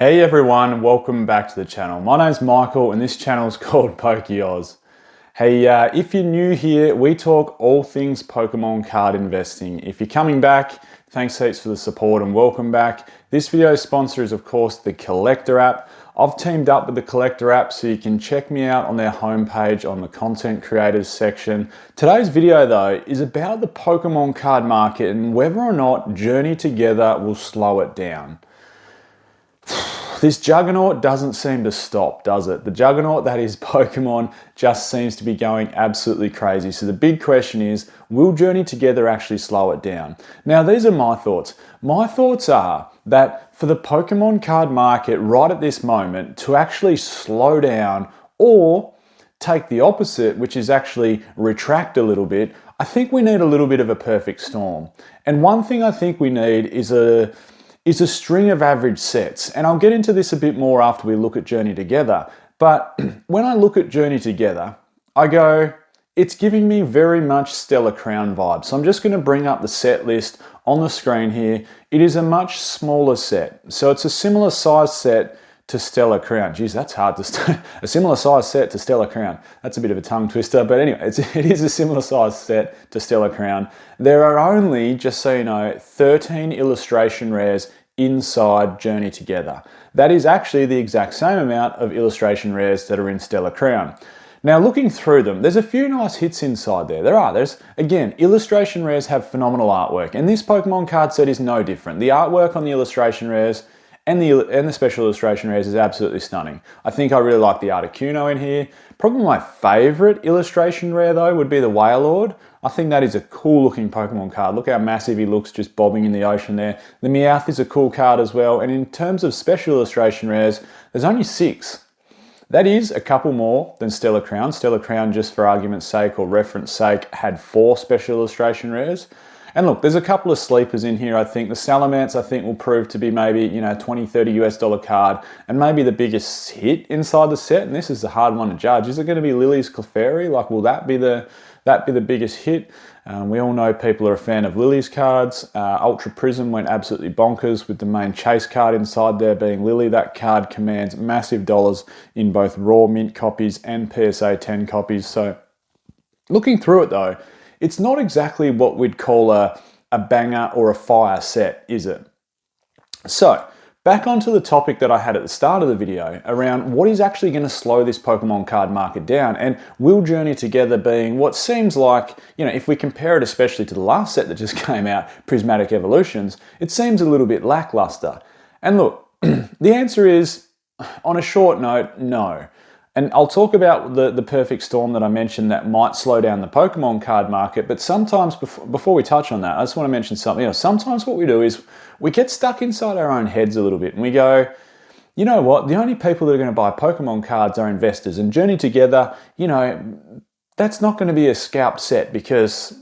Hey everyone, welcome back to the channel. My name's Michael and this channel is called PokeOz. Hey, if you're new here, we talk all things Pokemon card investing. If you're coming back, thanks heaps for the support and welcome back. This video's sponsor is of course the Collector app. I've teamed up with the Collector app so you can check me out on their homepage on the content creators section. Today's video though is about the Pokemon card market and whether or not Journey Together will slow it down. This juggernaut doesn't seem to stop, does it? The juggernaut that is Pokemon just seems to be going absolutely crazy. So the big question is, will Journey Together actually slow it down? Now, these are my thoughts. My thoughts are that for the Pokemon card market right at this moment to actually slow down or take the opposite, which is actually retract a little bit, I think we need a little bit of a perfect storm. And one thing I think we need is a string of average sets. And I'll get into this a bit more after we look at Journey Together. But when I look at Journey Together, I go, it's giving me very much Stellar Crown vibes. So I'm just going to bring up the set list on the screen here. It is a much smaller set. So it's a similar size set to Stellar Crown. Geez, that's hard to say. A similar size set to Stellar Crown. That's a bit of a tongue twister, but anyway, it is a similar size set to Stellar Crown. There are only, just so you know, 13 illustration rares inside Journey Together. That is actually the exact same amount of illustration rares that are in Stellar Crown. Now, looking through them, there's a few nice hits inside there. There's, again, illustration rares have phenomenal artwork, and this Pokemon card set is no different. The artwork on the illustration rares and the special illustration rares is absolutely stunning. I think I really like the Articuno in here. Probably my favorite illustration rare though would be the Wailord. I think that is a cool looking Pokemon card. Look how massive he looks just bobbing in the ocean there. The Meowth is a cool card as well. And in terms of special illustration rares, there's only 6. That is a couple more than Stellar Crown. Stellar Crown, just for argument's sake or reference sake, had 4 special illustration rares. And look, there's a couple of sleepers in here. I think the Salamence, I think, will prove to be maybe, $20, $30 card, and maybe the biggest hit inside the set. And this is the hard one to judge. Is it going to be Lily's Clefairy? Like, will that be the biggest hit? We all know people are a fan of Lily's cards. Ultra Prism went absolutely bonkers with the main chase card inside there being Lily. That card commands massive dollars in both raw mint copies and PSA 10 copies. So looking through it though, it's not exactly what we'd call a banger or a fire set, is it? So, back onto the topic that I had at the start of the video around what is actually going to slow this Pokemon card market down, and will Journey Together being what seems like, if we compare it especially to the last set that just came out, Prismatic Evolutions, it seems a little bit lackluster. And look, the answer is, on a short note, no. And I'll talk about the perfect storm that I mentioned that might slow down the Pokemon card market, but sometimes, before we touch on that, I just want to mention something else. Sometimes what we do is we get stuck inside our own heads a little bit and we go, you know what, the only people that are going to buy Pokemon cards are investors, and Journey Together, that's not going to be a scalp set because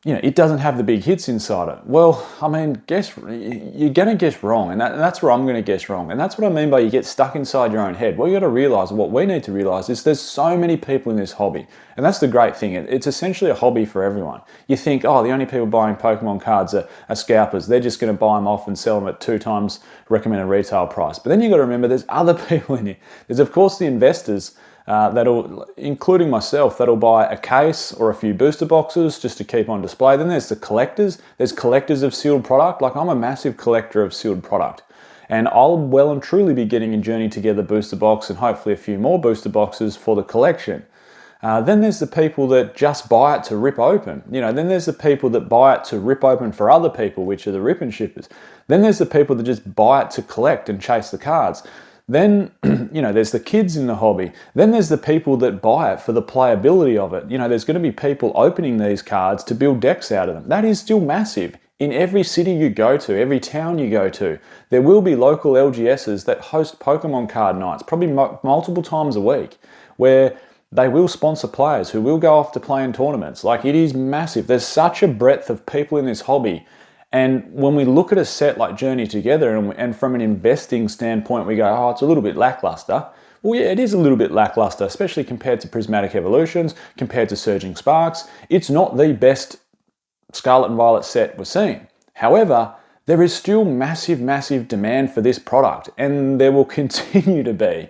it doesn't have the big hits inside it. Well, I mean, you're going to guess wrong, and that's where I'm going to guess wrong. And that's what I mean by you get stuck inside your own head. What you got to realize, what we need to realize, is there's so many people in this hobby. And that's the great thing. It's essentially a hobby for everyone. You think, the only people buying Pokemon cards are scalpers. They're just going to buy them off and sell them at 2 times recommended retail price. But then you got to remember there's other people in here. There's, of course, the investors, including myself, that'll buy a case or a few booster boxes just to keep on display. Then there's the collectors. There's collectors of sealed product. Like, I'm a massive collector of sealed product. And I'll well and truly be getting a Journey Together booster box and hopefully a few more booster boxes for the collection. Then there's the people that just buy it to rip open. Then there's the people that buy it to rip open for other people, which are the rip and shippers. Then there's the people that just buy it to collect and chase the cards. Then, there's the kids in the hobby. Then there's the people that buy it for the playability of it. There's going to be people opening these cards to build decks out of them. That is still massive. In every city you go to, every town you go to, there will be local LGSs that host Pokemon card nights, probably multiple times a week, where they will sponsor players who will go off to play in tournaments. Like, it is massive. There's such a breadth of people in this hobby. And when we look at a set like Journey Together and from an investing standpoint, we go, it's a little bit lackluster. Well, yeah, it is a little bit lackluster, especially compared to Prismatic Evolutions, compared to Surging Sparks. It's not the best Scarlet and Violet set we're seeing. However, there is still massive, massive demand for this product, and there will continue to be.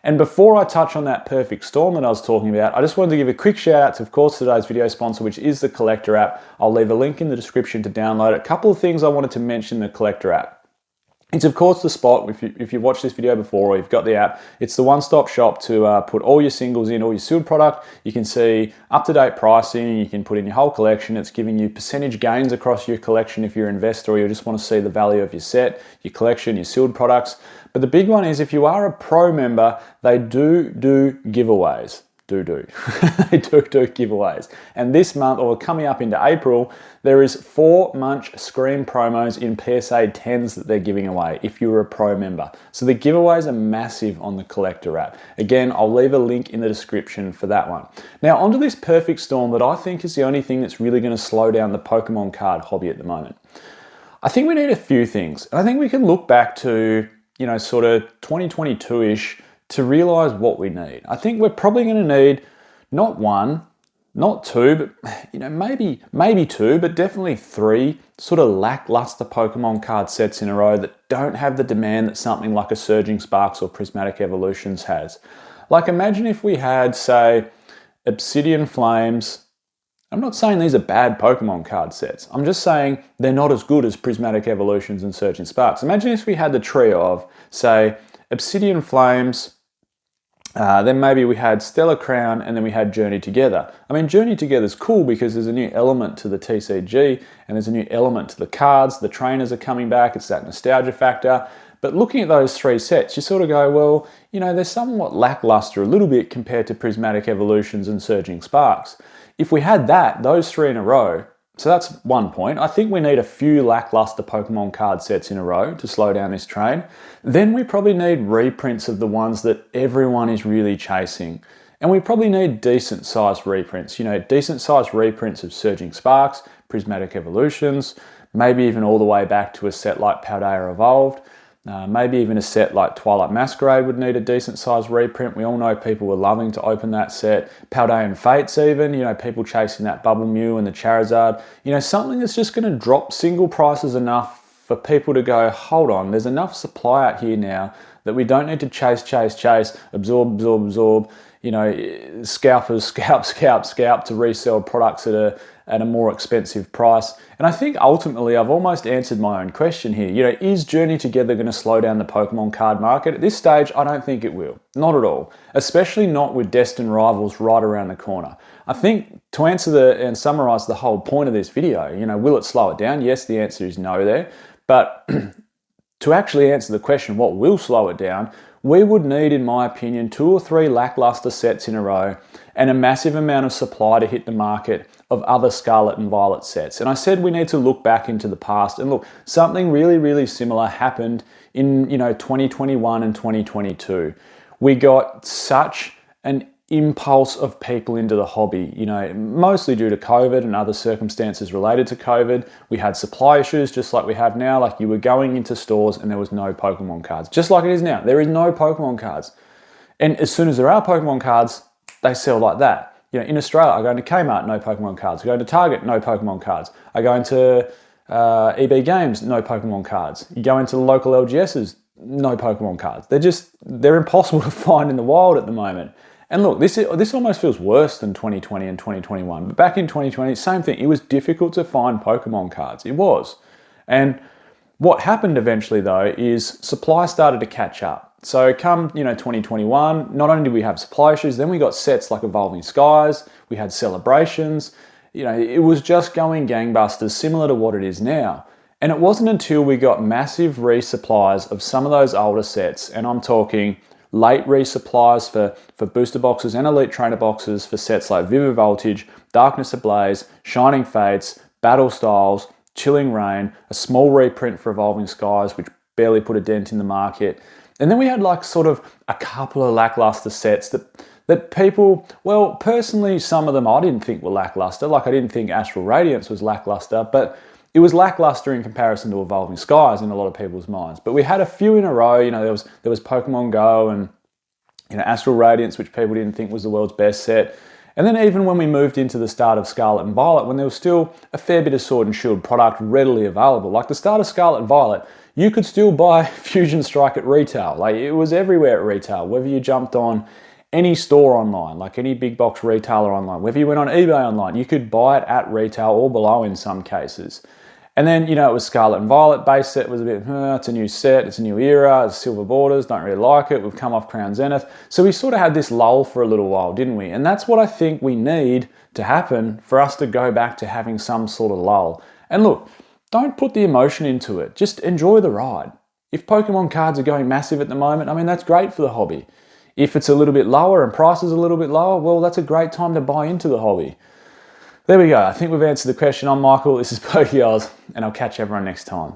And before I touch on that perfect storm that I was talking about, I just wanted to give a quick shout out to, of course, today's video sponsor, which is the Collector app. I'll leave a link in the description to download it. A couple of things I wanted to mention in the Collector app. It's of course the spot, if you've watched this video before or you've got the app, it's the one-stop shop to put all your singles in, all your sealed product. You can see up-to-date pricing, you can put in your whole collection. It's giving you percentage gains across your collection if you're an investor or you just want to see the value of your set, your collection, your sealed products. But the big one is if you are a pro member, they do giveaways. They do giveaways. And this month, or coming up into April, there is 4 Munch Scream promos in PSA 10s that they're giving away if you're a pro member. So the giveaways are massive on the Collector app. Again, I'll leave a link in the description for that one. Now onto this perfect storm that I think is the only thing that's really going to slow down the Pokemon card hobby at the moment. I think we need a few things. And I think we can look back to, sort of 2022-ish to realize what we need. I think we're probably going to need not 1, not 2, but maybe 2, but definitely 3 sort of lackluster Pokemon card sets in a row that don't have the demand that something like a Surging Sparks or Prismatic Evolutions has. Like imagine if we had, say, Obsidian Flames. I'm not saying these are bad Pokemon card sets. I'm just saying they're not as good as Prismatic Evolutions and Surging Sparks. Imagine if we had the trio of, say, Obsidian Flames, then maybe we had Stellar Crown, and then we had Journey Together. I mean, Journey Together is cool because there's a new element to the TCG, and there's a new element to the cards. The trainers are coming back. It's that nostalgia factor. But looking at those 3 sets, you sort of go, well, they're somewhat lackluster a little bit compared to Prismatic Evolutions and Surging Sparks. If we had those 3 in a row, so that's one point. I think we need a few lackluster Pokemon card sets in a row to slow down this train. Then we probably need reprints of the ones that everyone is really chasing. And we probably need decent sized reprints, decent sized reprints of Surging Sparks, Prismatic Evolutions, maybe even all the way back to a set like Paldea Evolved. Maybe even a set like Twilight Masquerade would need a decent sized reprint. We all know people were loving to open that set. Paldean Fates even, people chasing that Bubble Mew and the Charizard. Something that's just going to drop single prices enough for people to go, hold on, there's enough supply out here now that we don't need to chase, absorb, scalpers, scalp to resell products at a more expensive price. And I think ultimately I've almost answered my own question here. Is Journey Together going to slow down the Pokemon card market? At this stage, I don't think it will. Not at all. Especially not with Destined Rivals right around the corner. I think to answer and summarize the whole point of this video, will it slow it down? Yes, the answer is no there. But to actually answer the question, what will slow it down? We would need, in my opinion, 2 or 3 lackluster sets in a row and a massive amount of supply to hit the market of other Scarlet and Violet sets. And I said we need to look back into the past and look, something really, really similar happened in 2021 and 2022. We got such an impulse of people into the hobby, mostly due to COVID and other circumstances related to COVID. We had supply issues just like we have now. Like you were going into stores and there was no Pokemon cards, just like it is now. There is no Pokemon cards. And as soon as there are Pokemon cards, they sell like that. In Australia, I go into Kmart, no Pokemon cards. I go into Target, no Pokemon cards. I go into EB Games, no Pokemon cards. You go into the local LGSs, no Pokemon cards. They're impossible to find in the wild at the moment. And look, this almost feels worse than 2020 and 2021. But back in 2020, same thing. It was difficult to find Pokemon cards. It was. And what happened eventually, though, is supply started to catch up. So come, 2021, not only did we have supply issues, then we got sets like Evolving Skies, we had Celebrations. It was just going gangbusters, similar to what it is now. And it wasn't until we got massive resupplies of some of those older sets, and I'm talking late resupplies for booster boxes and elite trainer boxes for sets like Vivid Voltage, Darkness Ablaze, Shining Fates, Battle Styles, Chilling Reign, a small reprint for Evolving Skies, which barely put a dent in the market. And then we had like sort of a couple of lackluster sets that people, well, personally, some of them I didn't think were lackluster. Like I didn't think Astral Radiance was lackluster, but it was lackluster in comparison to Evolving Skies in a lot of people's minds. But we had a few in a row. There was Pokemon Go and Astral Radiance, which people didn't think was the world's best set. And then even when we moved into the start of Scarlet and Violet, when there was still a fair bit of Sword and Shield product readily available, like the start of Scarlet and Violet, you could still buy Fusion Strike at retail. Like, it was everywhere at retail, whether you jumped on any store online, like any big box retailer online, whether you went on eBay online, you could buy it at retail or below in some cases. And then, you know, it was Scarlet and Violet. Base set was a bit, it's a new set, it's a new era, it's silver borders, don't really like it. We've come off Crown Zenith. So we sort of had this lull for a little while, didn't we? And that's what I think we need to happen for us to go back to having some sort of lull. And look, don't put the emotion into it. Just enjoy the ride. If Pokemon cards are going massive at the moment, I mean, that's great for the hobby. If it's a little bit lower and prices a little bit lower, well, that's a great time to buy into the hobby. There we go. I think we've answered the question. I'm Michael. This is PokeOz, and I'll catch everyone next time.